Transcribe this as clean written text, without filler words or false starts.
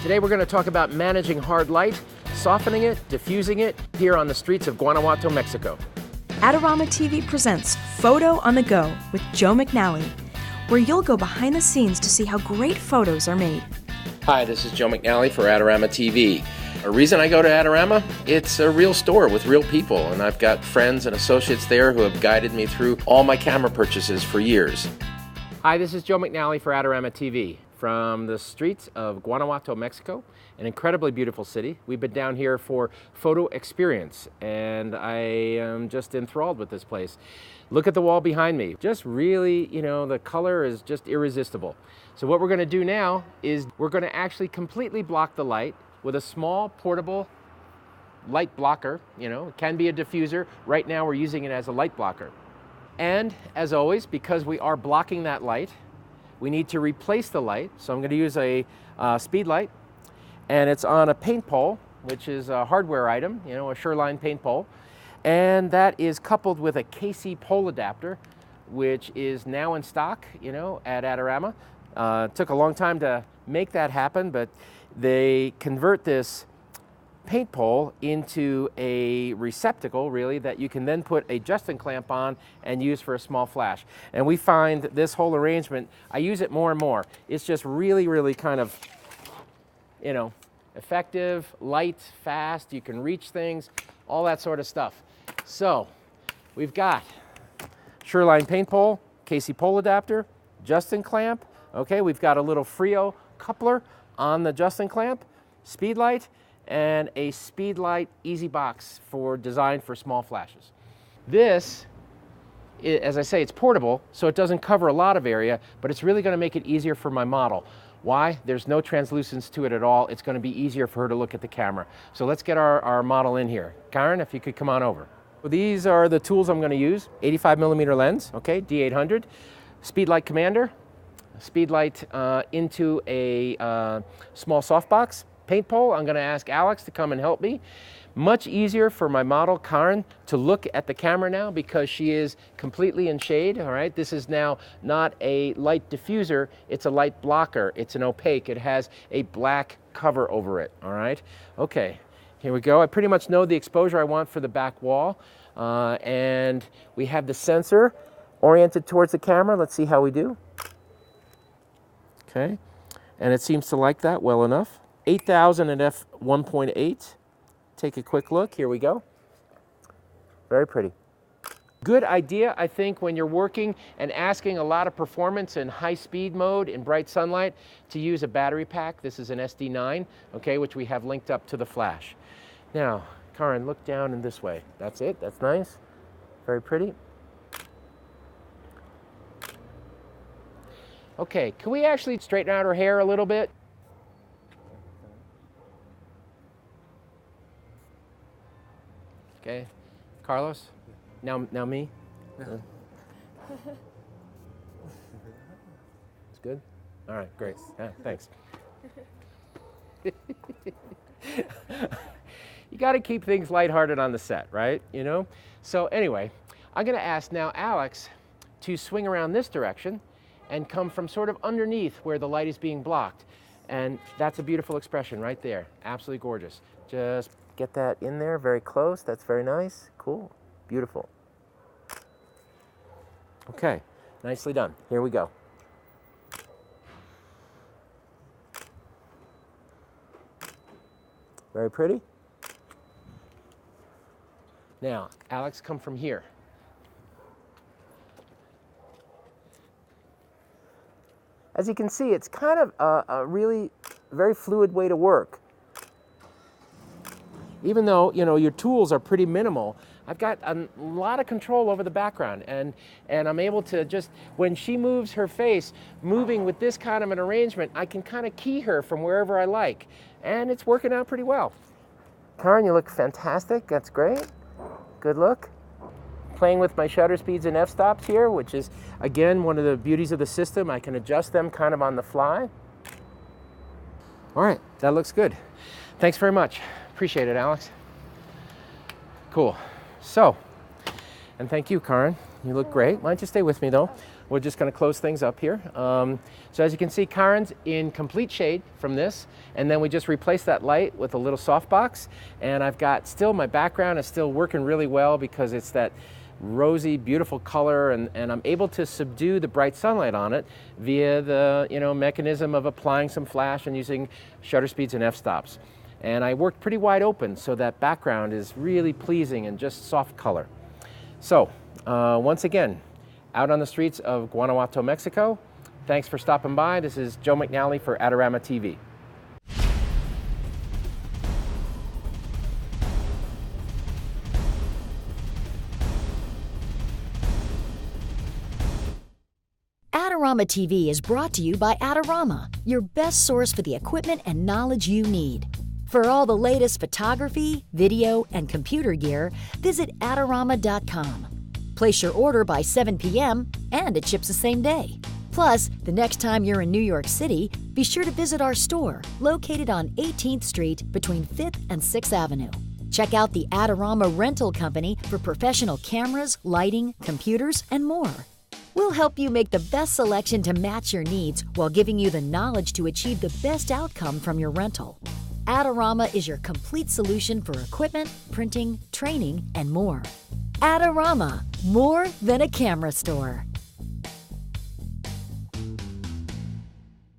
Today we're going to talk about managing hard light, softening it, diffusing it here on the streets of Guanajuato, Mexico. Adorama TV presents Photo on the Go with Joe McNally, where you'll go behind the scenes to see how great photos are made. Hi, this is Joe McNally for Adorama TV. A reason I go to Adorama? It's a real store with real people, and I've got friends and associates there who have guided me through all my camera purchases for years. Hi, this is Joe McNally for Adorama TV. From the streets of Guanajuato, Mexico, an incredibly beautiful city. We've been down here for photo experience, and I am just enthralled with this place. Look at the wall behind me. Just really, the color is just irresistible. So what we're going to do now is we're going to actually completely block the light with a small portable light blocker. It can be a diffuser. Right now we're using it as a light blocker. And as always, because we are blocking that light, we need to replace the light. So I'm going to use a speed light, and it's on a paint pole, which is a hardware item, a Sureline paint pole. And that is coupled with a KC pole adapter, which is now in stock, at Adorama. It took a long time to make that happen, but they convert this paint pole into a receptacle, really, that you can then put a Justin clamp on and use for a small flash. And we find this whole arrangement, I use it more and more. It's just really, really kind of, effective, light, fast. You can reach things, all that sort of stuff. So we've got Sureline paint pole, KC pole adapter, Justin clamp. Okay, we've got a little Frio coupler on the Justin clamp, speed light, and a speed light easy box designed for small flashes. This, as I say, it's portable, so it doesn't cover a lot of area, but it's really going to make it easier for my model. Why? There's no translucence to it at all. It's going to be easier for her to look at the camera. So let's get our model in here. Karen, if you could come on over. So these are the tools I'm going to use. 85mm lens, okay, D800, speed light commander, speed light into a small softbox. Paint pole, I'm going to ask Alex to come and help me. Much easier for my model, Karen, to look at the camera now because she is completely in shade, all right? This is now not a light diffuser, it's a light blocker. It's an opaque. It has a black cover over it, all right? Okay, here we go. I pretty much know the exposure I want for the back wall, and we have the sensor oriented towards the camera. Let's see how we do. Okay, and it seems to like that well enough. 8,000 at f1.8. Take a quick look. Here we go. Very pretty. Good idea, I think, when you're working and asking a lot of performance in high speed mode in bright sunlight, to use a battery pack. This is an SD9, okay, which we have linked up to the flash. Now, Karen, look down in this way. That's it. That's nice. Very pretty. Okay, can we actually straighten out her hair a little bit? Okay, Carlos, now me. It's good? All right, great, thanks. You gotta keep things lighthearted on the set, right? So anyway, I'm gonna ask now Alex to swing around this direction and come from sort of underneath where the light is being blocked. And that's a beautiful expression right there, absolutely gorgeous. Just get that in there very close. That's very nice. Cool. Beautiful. Okay. Nicely done. Here we go. Very pretty. Now, Alex, come from here. As you can see, it's kind of a really very fluid way to work. Even though, your tools are pretty minimal, I've got a lot of control over the background, and I'm able to just, when she moves her face, moving with this kind of an arrangement, I can kind of key her from wherever I like, and it's working out pretty well. Karen, you look fantastic. That's great. Good look. Playing with my shutter speeds and f-stops here, which is, again, one of the beauties of the system. I can adjust them kind of on the fly. All right, that looks good. Thanks very much. Appreciate it, Alex. Cool. So, and thank you, Karen. You look great. Why don't you stay with me, though? we're just going to close things up here. So as you can see, Karen's in complete shade from this, and then we just replace that light with a little softbox, and I've got still, my background is still working really well because it's that rosy, beautiful color, and I'm able to subdue the bright sunlight on it via the mechanism of applying some flash and using shutter speeds and f-stops. And I worked pretty wide open, so that background is really pleasing and just soft color. So once again, out on the streets of Guanajuato, Mexico. Thanks for stopping by. This is Joe McNally for Adorama TV. Adorama TV is brought to you by Adorama, your best source for the equipment and knowledge you need. For all the latest photography, video, and computer gear, visit Adorama.com. Place your order by 7 p.m. and it ships the same day. Plus, the next time you're in New York City, be sure to visit our store located on 18th Street between 5th and 6th Avenue. Check out the Adorama Rental Company for professional cameras, lighting, computers, and more. We'll help you make the best selection to match your needs while giving you the knowledge to achieve the best outcome from your rental. Adorama is your complete solution for equipment, printing, training, and more. Adorama, more than a camera store.